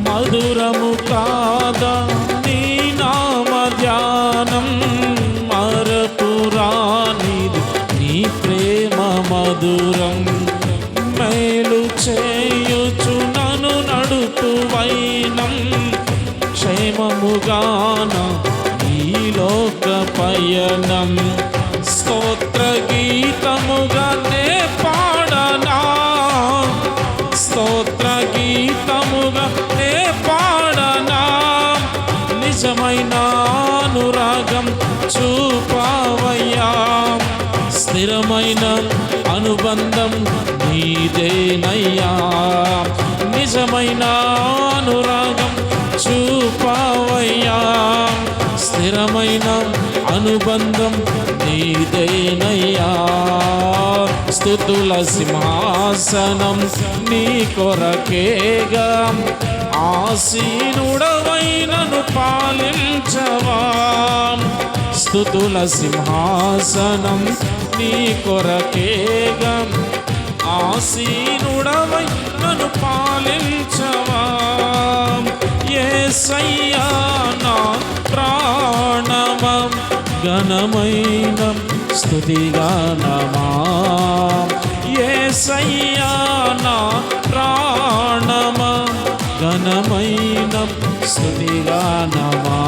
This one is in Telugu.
మధురము కాదా నీ నామ ధ్యానం, మరపురానిది నీ ప్రేమ మధురం. మేలు చేయుచు నన్ను నడుపు వైనం, క్షేమముగాన ఈ లోక పయనం. స్తోత్ర గీతముగా నే పాడనా, స్తోత్ర గీతముగా నే పాడనా. నిజమైన అనురాగం చూపావయ్యా, స్థిరమైన అనుబంధం నీదేనయ్యా. నిజమైన అనురాగం చూపావయ్యా, స్థిరమైన అనుబంధం నీదేనయ్యా. స్తుతుల సింహాసనం నీ కొరకేగా, ఆసీనుడవైనను పాలించవా. స్తుతుల సింహాసనం నీ కొరకేగా, ఆసీనుడవై నన్ను పాలించవా. యేసయ్యా నా ప్రాణమా, ఘనమైన స్తుతిగానమా. యేసయ్యా నా ప్రాణమా, ఘనమైన స్తుతిగానమా.